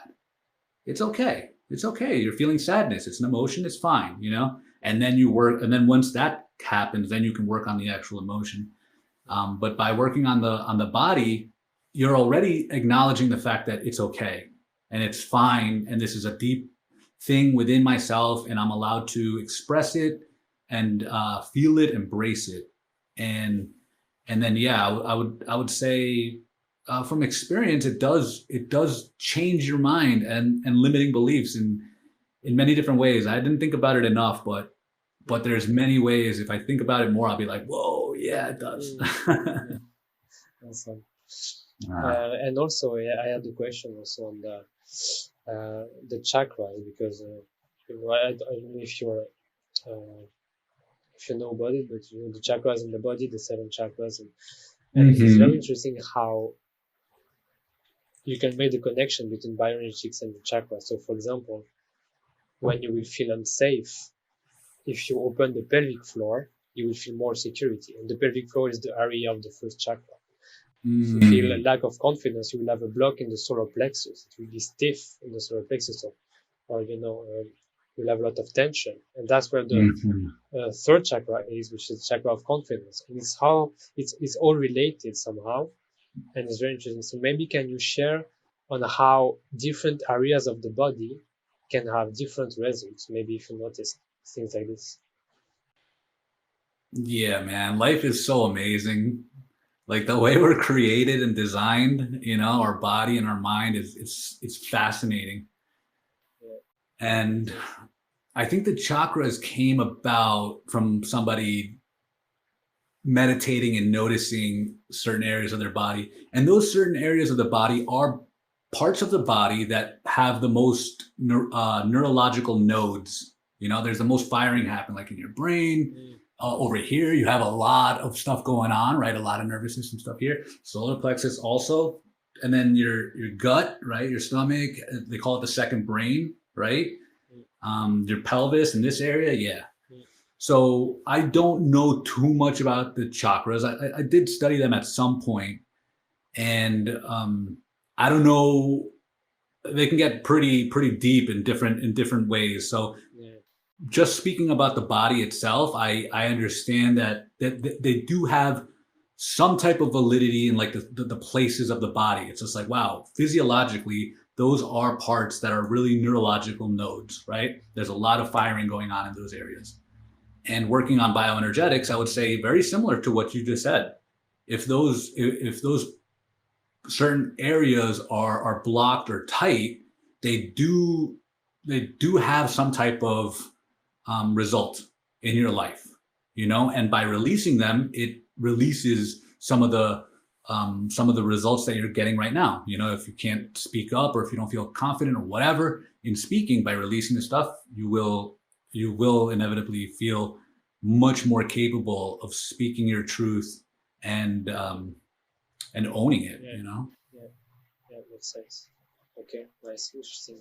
It's okay. It's okay. You're feeling sadness. It's an emotion. It's fine, you know? And then you work, and then once that happens, then you can work on the actual emotion. But by working on the body, you're already acknowledging the fact that it's okay and it's fine, and this is a deep thing within myself, and I'm allowed to express it and feel it, embrace it, and then yeah, I would say from experience, it does change your mind and limiting beliefs in many different ways. I didn't think about it enough, but there's many ways. If I think about it more, I'll be like, whoa, yeah, it does. yeah, awesome. Ah. And also, I had a question also on the chakras, because I don't know uh, if you know about it, but the chakras in the body, the 7 chakras, and it is very Mm-hmm. interesting how you can make the connection between bioenergetics and the chakras. So, for example, when you will feel unsafe, if you open the pelvic floor, you will feel more security, and the pelvic floor is the area of the first chakra. If you feel a Mm-hmm. lack of confidence, you will have a block in the solar plexus. It will be stiff in the solar plexus, or you'll have a lot of tension, and that's where the Mm-hmm. third chakra is, which is the chakra of confidence. And it's how it's all related somehow, and it's very interesting. So maybe can you share on how different areas of the body can have different results? Maybe if you notice things like this. Yeah, man, life is so amazing. Like the way we're created and designed, you know, our body and our mind is it's fascinating. Yeah, And I think the chakras came about from somebody meditating and noticing certain areas of their body. And those certain areas of the body are parts of the body that have the most neurological nodes. You know, there's the most firing happen, like in your brain. mm, Over here, you have a lot of stuff going on, right? A lot of nervous system stuff here. Solar plexus also, and then your gut, right? Your stomach. They call it the second brain, right? mm, Your pelvis in this area, yeah. mm, So I don't know too much about the chakras. I did study them at some point, and I don't know. They can get pretty deep in different ways. So yeah, just speaking about the body itself, I understand that they do have some type of validity in like the places of the body. It's just like, wow, physiologically, those are parts that are really neurological nodes, right? There's a lot of firing going on in those areas. And working on bioenergetics, I would say very similar to what you just said. If those certain areas are blocked or tight, they do have some type of result in your life, and by releasing them, it releases some of the results that you're getting right now. If you can't speak up, or if you don't feel confident or whatever in speaking, by releasing the stuff, you will inevitably feel much more capable of speaking your truth and owning it. Yeah, yeah, makes sense. Okay, nice, interesting.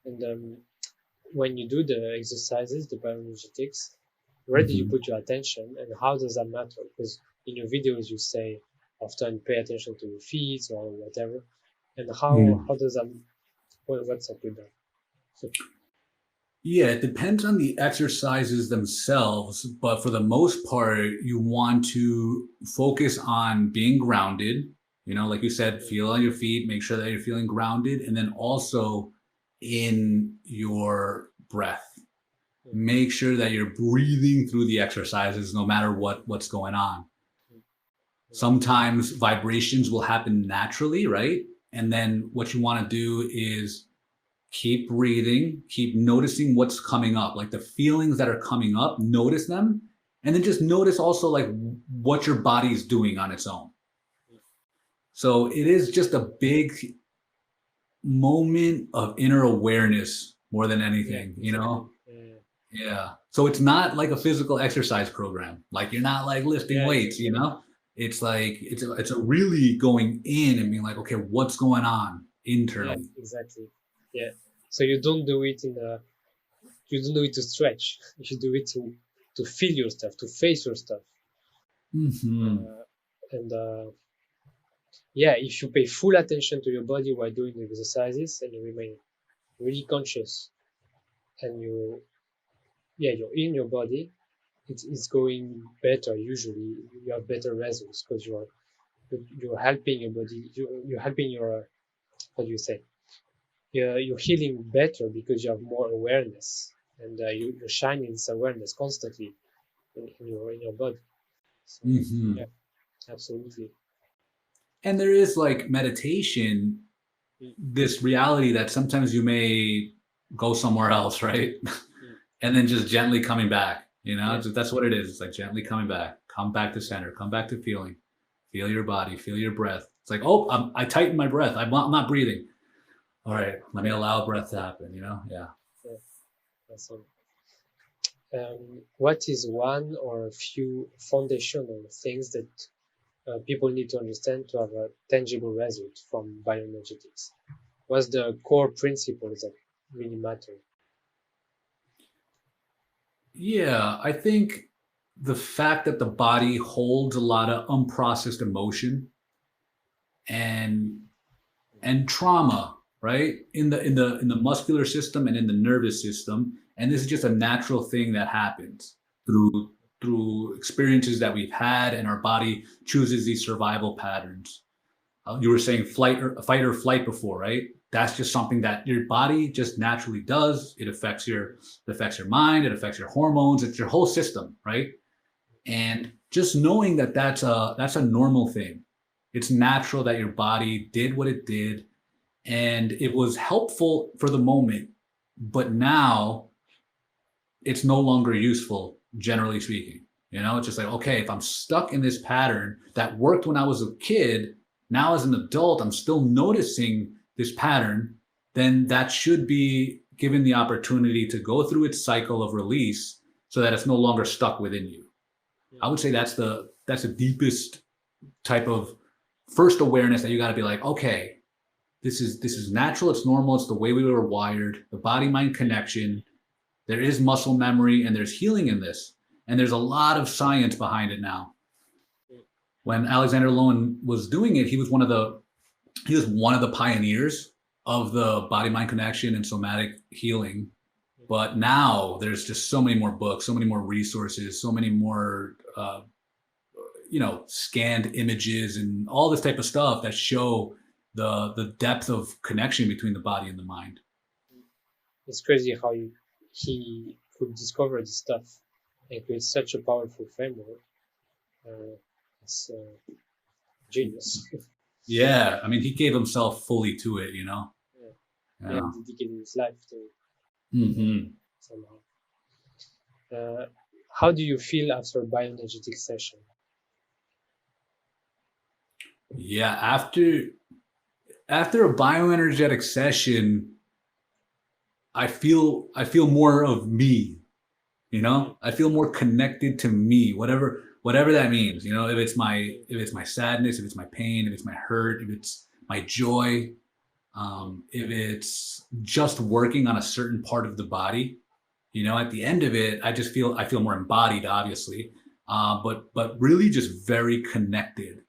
And when you do the exercises, the bioenergetics, where do you put your attention, and how does that matter? Because in your videos you say often pay attention to your feet or whatever, and how does that? What's up with that? So, Yeah, it depends on the exercises themselves, but for the most part, you want to focus on being grounded. Like you said, feel on your feet, make sure that you're feeling grounded, and then also in your breath. Make sure that you're breathing through the exercises no matter what's going on. Sometimes vibrations will happen naturally, right? And then what you want to do is keep breathing, keep noticing what's coming up, like the feelings that are coming up, notice them, and then just notice also like what your body is doing on its own. So it is just a big moment of inner awareness more than anything, Yeah. So it's not like a physical exercise program. Like you're not like lifting weights, It's like it's a really going in and being like, okay, what's going on internally? Yeah, exactly. Yeah. So you don't do it to stretch. You should do it to feel your stuff, to face your stuff. And yeah, if you pay full attention to your body while doing the exercises, and you remain really conscious, and you're in your body, it's going better. Usually you have better results because you're helping your body, you're helping your, what do you say, you're healing better because you have more awareness, and you're shining this awareness constantly in your body. So yeah, absolutely. And there is like meditation, this reality that sometimes you may go somewhere else, right? And then just gently coming back, that's what it is. It's like gently coming back, come back to center, come back to feeling, feel your body, feel your breath. It's like, oh, I tighten my breath. I'm not breathing. All right, let me allow breath to happen, Yeah. Awesome. What is one or a few foundational things that people need to understand to have a tangible result from bioenergetics? What's the core principles that really matter? Yeah, I think the fact that the body holds a lot of unprocessed emotion and trauma, right? In the muscular system and in the nervous system, and this is just a natural thing that happens through experiences that we've had, and our body chooses these survival patterns. You were saying fight or flight before, right? That's just something that your body just naturally does. It affects your mind. It affects your hormones. It's your whole system, right? And just knowing that that's a normal thing. It's natural that your body did what it did, and it was helpful for the moment, but now it's no longer useful, generally speaking. It's just like, okay, if I'm stuck in this pattern that worked when I was a kid, now as an adult, I'm still noticing this pattern, then that should be given the opportunity to go through its cycle of release so that it's no longer stuck within you. I would say that's the deepest type of first awareness that you got to be like, okay, this is natural, it's normal, it's the way we were wired, the body-mind connection. There is muscle memory and there's healing in this. And there's a lot of science behind it now. When Alexander Lowen was doing it, he was one of the pioneers of the body-mind connection and somatic healing. But now there's just so many more books, so many more resources, so many more scanned images and all this type of stuff that show the depth of connection between the body and the mind. It's crazy how he could discover this stuff and create such a powerful framework. It's genius. Yeah, I mean, he gave himself fully to it, Yeah. Yeah. And dedicated his life to it somehow. How do you feel after a bioenergetic session? Yeah, after a bioenergetic session, I feel more of me, I feel more connected to me, whatever that means, if it's my sadness, if it's my pain, if it's my hurt, if it's my joy, if it's just working on a certain part of the body, at the end of it, I feel more embodied, obviously, but really just very connected.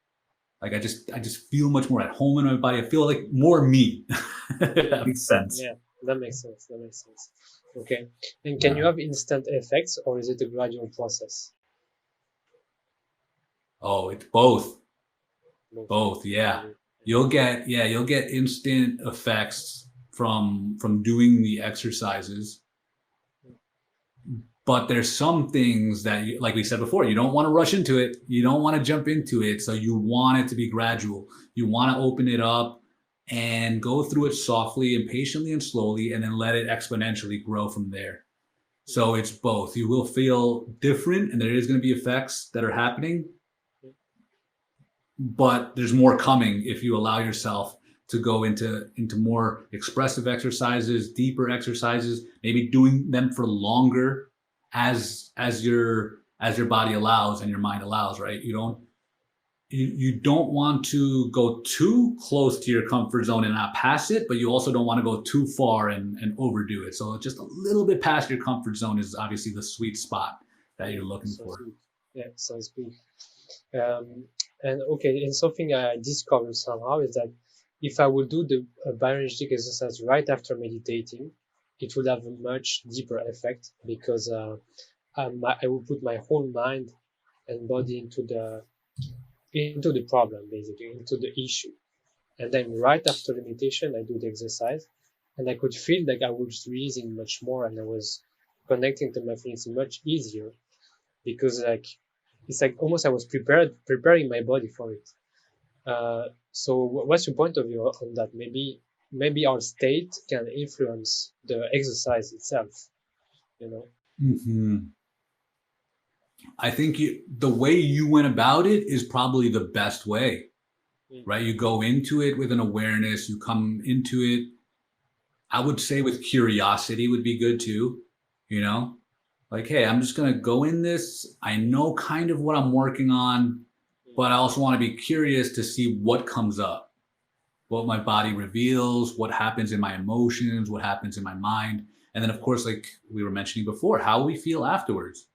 Like I just feel much more at home in my body. I feel like more me. That makes sense. Yeah, that makes sense. Okay. And can you have instant effects, or is it a gradual process? Oh, it's both. Both, yeah. You'll get instant effects from doing the exercises. But there's some things that, like we said before, you don't want to rush into it. You don't want to jump into it. So you want it to be gradual. You want to open it up and go through it softly and patiently and slowly, and then let it exponentially grow from there. So it's both. You will feel different, and there is going to be effects that are happening, but there's more coming if you allow yourself to go into more expressive exercises, deeper exercises, maybe doing them for longer as your body allows and your mind allows, right? You don't want to go too close to your comfort zone and not pass it, but you also don't want to go too far and overdo it. So just a little bit past your comfort zone is obviously the sweet spot that you're looking for. Good. Yeah, sounds good. And okay, and something I discovered somehow is that if I would do the bioenergetic exercise right after meditating, it would have a much deeper effect, because I will put my whole mind and body into the problem, basically, into the issue. And then right after the meditation, I do the exercise, and I could feel like I was releasing much more, and I was connecting to my feelings much easier, because it's like almost I was preparing my body for it. So what's your point of view on that? Maybe our state can influence the exercise itself, Mm-hmm. I think the way you went about it is probably the best way, right? You go into it with an awareness, you come into it, I would say with curiosity would be good too, like, hey, I'm just going to go in this. I know kind of what I'm working on, but I also want to be curious to see what comes up, what my body reveals, what happens in my emotions, what happens in my mind. And then, of course, like we were mentioning before, how we feel afterwards.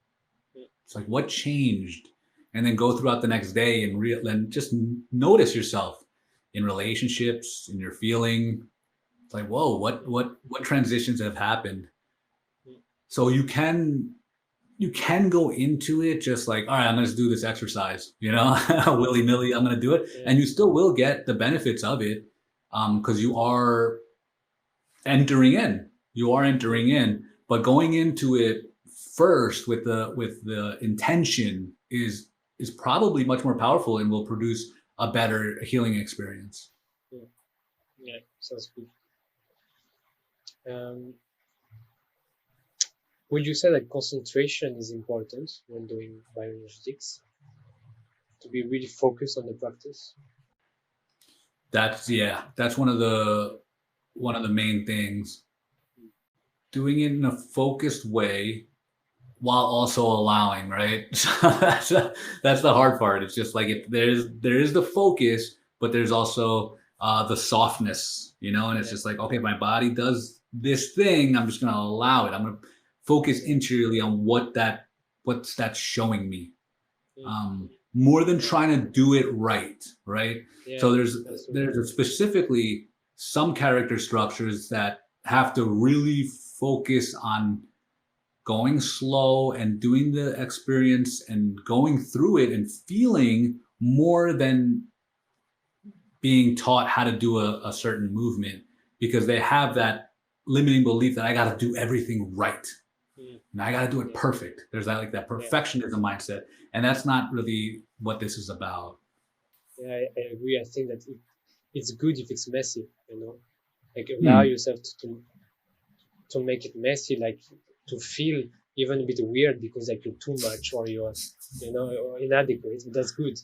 It's like, what changed? And then go throughout the next day and just notice yourself in relationships, in your feeling. It's like, whoa, what transitions have happened? So you can go into it just like, all right, I'm going to do this exercise, willy-nilly, I'm going to do it. Yeah. And you still will get the benefits of it, because you are entering in, but going into it first with the intention is probably much more powerful and will produce a better healing experience. Yeah, sounds good. Would you say that concentration is important when doing bioenergetics, to be really focused on the practice? That's one of the main things. Doing it in a focused way while also allowing, right? So that's the hard part. It's just like there is the focus, but there's also the softness, and it's just like, okay, my body does this thing, I'm just going to allow it. I'm going to focus interiorly on what's that showing me, more than trying to do it right. Yeah, so there's specifically some character structures that have to really focus on going slow and doing the experience and going through it and feeling more than being taught how to do a certain movement, because they have that limiting belief that I got to do everything right. And I got to do it perfect. There's that like that perfectionism mindset, and that's not really what this is about. Yeah, I agree. I think that it's good if it's messy, like allow yourself to make it messy, like to feel even a bit weird because like you're too much or you're or inadequate. That's good.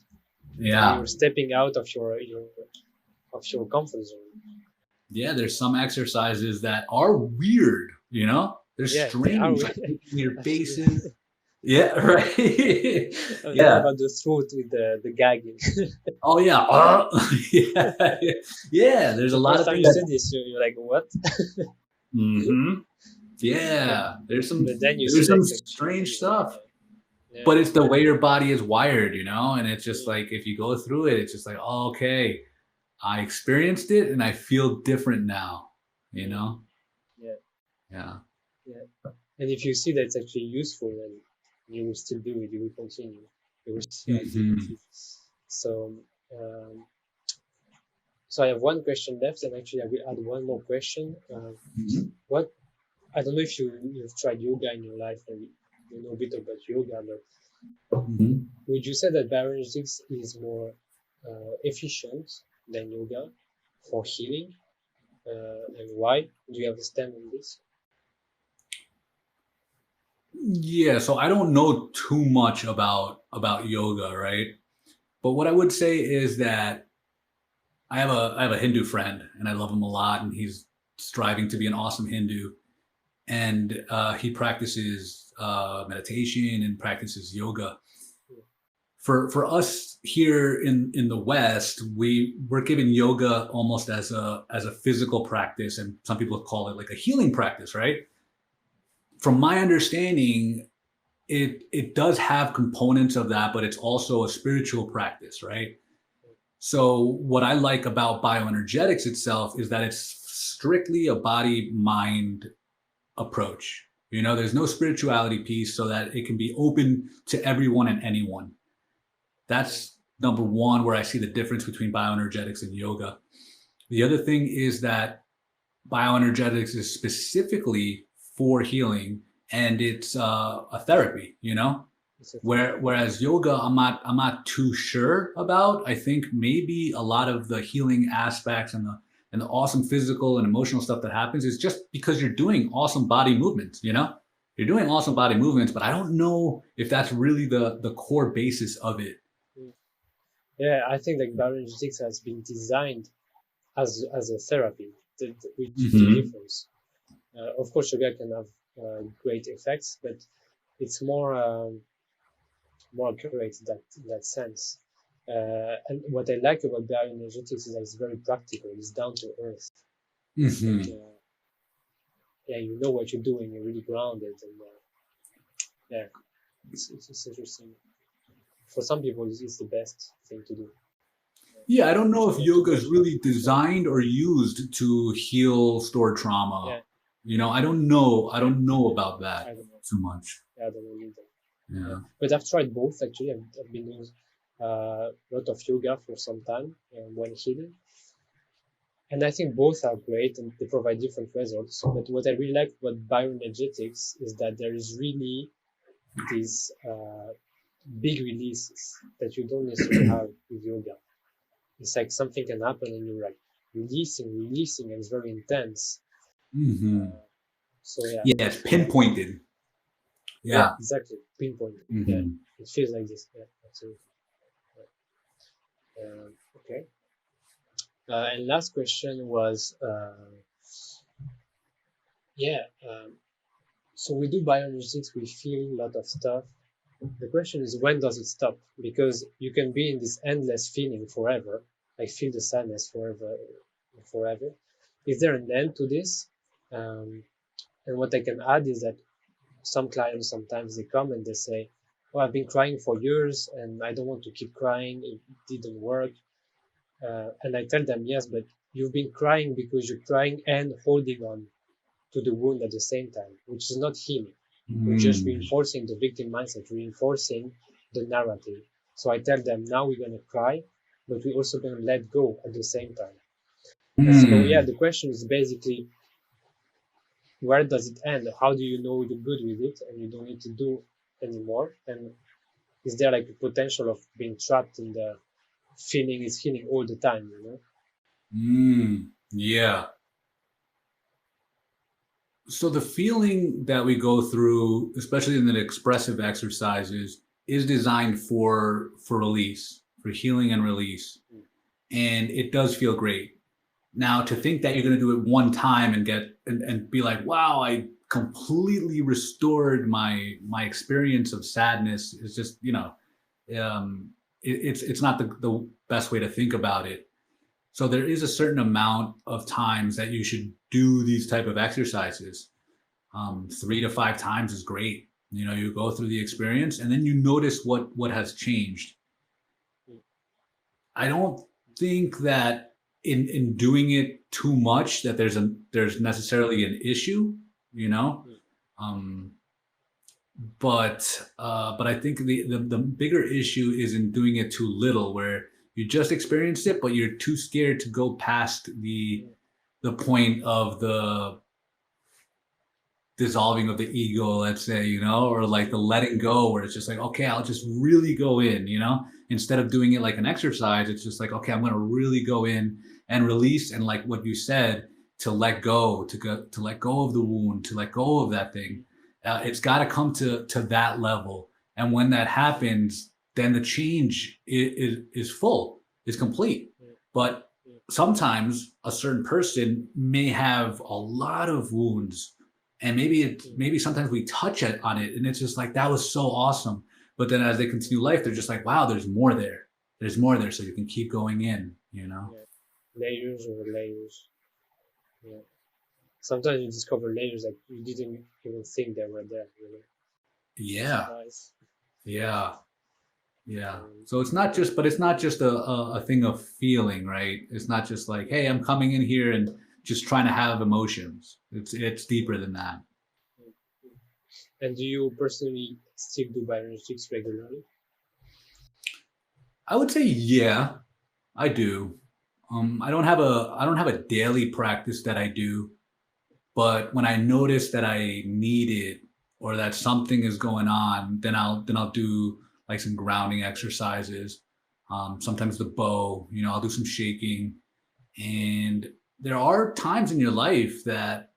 Yeah, you're stepping out of your comfort zone. Yeah, there's some exercises that are weird, they're Yeah, they are strange, like weird. kicking your faces. Yeah, right. I'm talking Yeah. about the throat with the gagging. Oh yeah. Yeah. Yeah. There's a The lot first of time things you that. said this, you're like, what? but, Yeah. There's some but then you see there's that some it's actually strange real. stuff, Yeah. but it's the way your body is wired, and it's just Yeah. like if you go through it, it's just like, oh, okay, I experienced it and I feel different now. You know? Yeah. Yeah. Yeah. And if you see that it's actually useful, then you will still do it. You will continue. You will see Mhm. activity. So, um, so I have one question left, and actually I will add one more question. Mhm. What I don't know if you've tried yoga in your life, or you know a bit about yoga, but Mhm. would you say that bioenergetics is more efficient than yoga for healing, and why? Do you have a stand on this? Yeah, so I don't know too much about yoga, right? But what I would say is that I have a Hindu friend and I love him a lot, and he's striving to be an awesome Hindu, and he practices meditation and practices yoga. For us here in the West, we're given yoga almost as a physical practice, and some people call it like a healing practice, right? From my understanding, it does have components of that, but it's also a spiritual practice, right? So what I like about bioenergetics itself is that it's strictly a body mind approach. There's no spirituality piece, so that it can be open to everyone and anyone. That's number one, where I see the difference between bioenergetics and yoga. The other thing is that bioenergetics is specifically for healing, and it's a therapy. Whereas yoga, I'm not too sure about. I think maybe a lot of the healing aspects and the awesome physical and emotional stuff that happens is just because you're doing awesome body movements. You're doing awesome body movements, but I don't know if that's really the core basis of it. Yeah, I think that bioenergetics has been designed as a therapy, which is the Mm-hmm. difference. Of course, yoga can have great effects, but it's more accurate in that sense. And what I like about bioenergetics is that it's very practical. It's down to earth. Like, Mm-hmm. yeah, you know what you're doing. You're really grounded, and yeah, it's interesting. For some people, it's the best thing to do. Yeah, I don't know Actually, if not too yoga is much. really designed or used to heal stored trauma. Yeah, I don't know. I don't know about I that don't know. too much. Yeah, I don't know either. Yeah, Yeah. but I've tried both actually. I've been doing a lot of yoga for some time when healing, and I think both are great and they provide different results. But what I really like about bioenergetics is that there is really these big releases that you don't necessarily have with yoga. It's like something can happen and you're like releasing, and it's very intense. Hmm. So yeah, Yeah, it's pinpointed. yeah, Yeah. exactly, pinpoint. Yeah, Hmm. it feels like this. Yeah, absolutely. Okay. And last question was, yeah. So we do bioenergetics, we feel a lot of stuff. The question is, when does it stop? Because you can be in this endless feeling forever. I feel the sadness forever. Is there an end to this? And what I can add is that some clients sometimes they come and they say, "Oh, I've been crying for years and I don't want to keep crying. It didn't work." And I tell them, yes, but you've been crying because you're crying and holding on to the wound at the same time, which is not healing. We're just Mm. reinforcing the victim mindset, reinforcing the narrative. So I tell them, now we're going to cry, but we're also going to let go at the same time. And so, yeah, Mm. the question is basically, where does it end? How do you know you're good with it and you don't need to do anymore? And is there like a potential of being trapped in the feeling is healing all the time, you know? Mm. Yeah. So the feeling that we go through, especially in the expressive exercises, is designed for release, for healing and release. And it does feel great. Now to think that you're going to do it one time and get and be like, wow, I completely restored my experience of sadness is just, it's not the best way to think about it. So there is a certain amount of times that you should do these type of exercises. 3 to 5 times is great. You go through the experience and then you notice what has changed. I don't think that in doing it too much that there's necessarily an issue, you know. Um, but I think the bigger issue is in doing it too little, where you just experienced it, but you're too scared to go past the point of the dissolving of the ego, let's say, or like the letting go, where it's just like, okay, I'll just really go in, instead of doing it like an exercise. It's just like, okay, I'm going to really go in and release. And like what you said, to let go, to let go of the wound, to let go of that thing. It's got to come to that level. And when that happens, then the change is full, is complete. But sometimes a certain person may have a lot of wounds, and maybe sometimes we touch it on it and it's just like, that was so awesome, but then as they continue life, they're just like, wow, there's more there, so you can keep going in. Yeah. Layers over layers. Yeah. Sometimes you discover layers that you didn't even think they were there, you know? Yeah. Nice. Yeah. Yeah. Um, So it's not just a thing of feeling, right? It's not just like, hey, I'm coming in here and just trying to have emotions. It's deeper than that. and do you personally still do bioenergetics regularly? I would say, yeah, I do. I don't have a daily practice that I do. But when I notice that I need it, or that something is going on, then I'll do like some grounding exercises. Sometimes the bow, I'll do some shaking. And there are times in your life that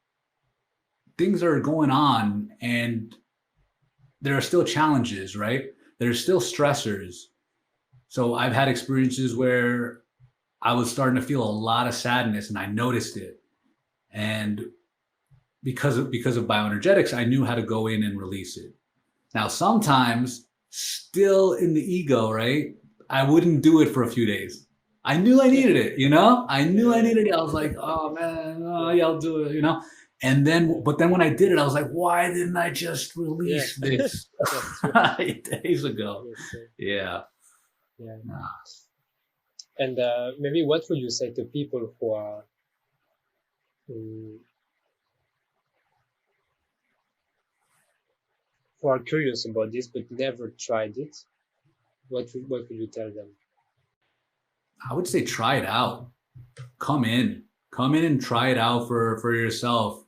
things are going on and there are still challenges, right? There's still stressors. So I've had experiences where I was starting to feel a lot of sadness and I noticed it. And because of bioenergetics, I knew how to go in and release it. Now, sometimes, still in the ego, right? I wouldn't do it for a few days. I knew I needed it. I knew I Yeah, needed it. I was like, oh man, oh, yeah, yeah, I'll do it. And yeah, but then when I did it, I was like, why didn't I just yeah. release this That's true. 8 days ago? That's true. Yeah. Yeah. Nah. And maybe what would you say to people um, who are curious about this but never tried it? What would you tell them? I would say try it out. Come in. Come in and try it out for yourself.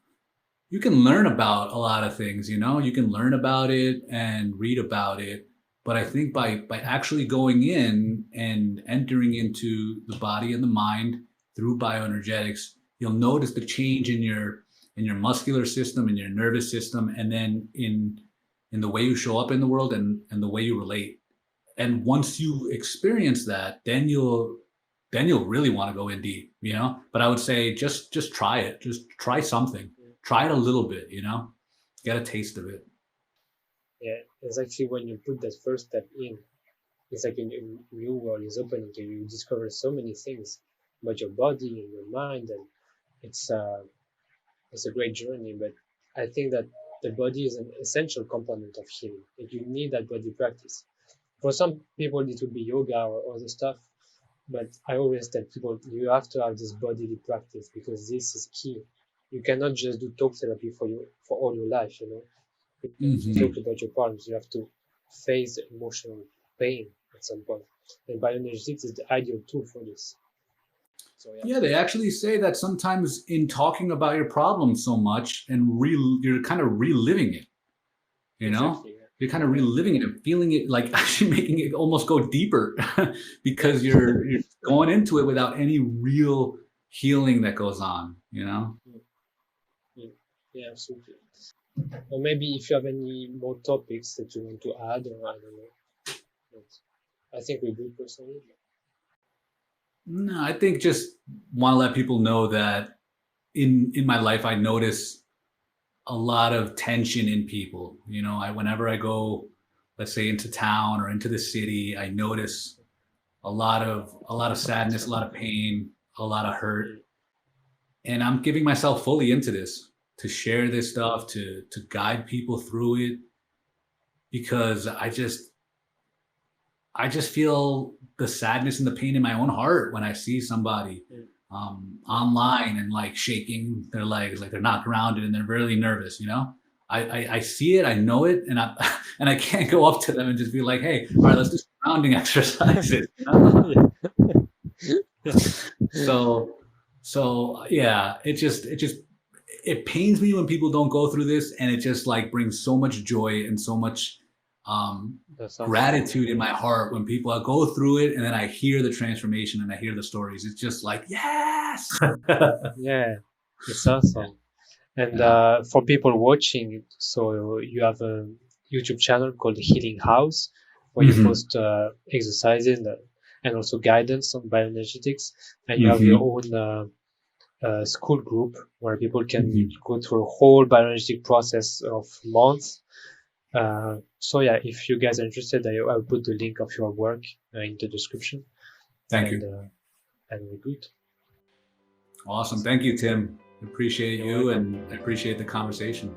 You can learn about a lot of things. You can learn about it and read about it, but I think by actually going in and entering into the body and the mind through bioenergetics, you'll notice the change in your muscular system, in your nervous system, and then in the way you show up in the world, and the way you relate. And once you experience that, then you'll really want to go in deep. But I would say just try it. Just try something. Try it a little bit. Get a taste of it. Yeah, it's actually when you put that first step in, it's like a new world is opening to you. You discover so many things about your body and your mind, and it's uh, it's a great journey. But I think that the body is an essential component of healing. Like you need that body practice. For some people, it would be yoga or other stuff. But I always tell people you have to have this bodily practice because this is key. You cannot just do talk therapy for all your life, you know. You can talk about your problems. You have to face the emotional pain at some point. And bioenergetics is the ideal tool for this. So yeah. Yeah, they actually say that sometimes in talking about your problem so much and you're kind of reliving it, you know? Exactly. Yeah. You're kind of reliving it and feeling it, like actually making it almost go deeper because you're going into it without any real healing that goes on, you know? Yeah, absolutely. Or maybe if you have any more topics that you want to add, or I don't know. But I think we're good personally. No, I think just want to let people know that in my life I notice a lot of tension in people. You know, whenever I go, let's say, into town or into the city, I notice a lot of sadness, a lot of pain, a lot of hurt. And I'm giving myself fully into this to share this stuff, to guide people through it, because I just feel the sadness and the pain in my own heart when I see somebody online and like shaking their legs, like they're not grounded and they're really nervous. You know, I see it, I know it, and I and I can't go up to them and just be like, "Hey, all right, let's do some grounding exercises." You know? So yeah, it pains me when people don't go through this, and it just like brings so much joy and so much gratitude in my heart when people go through it, and then I hear the transformation and I hear the stories. It's just like, yes. Yeah, it's awesome. And for people watching, so you have a YouTube channel called Healing House, where you post exercises and also guidance on bioenergetics, and you have your own school group where people can go through a whole bioenergetic process of months. So yeah, if you guys are interested, I'll put the link of your work in the description. Thank you. And we're good. Awesome. Thank you, Tim. Appreciate You're you welcome. and I appreciate the conversation.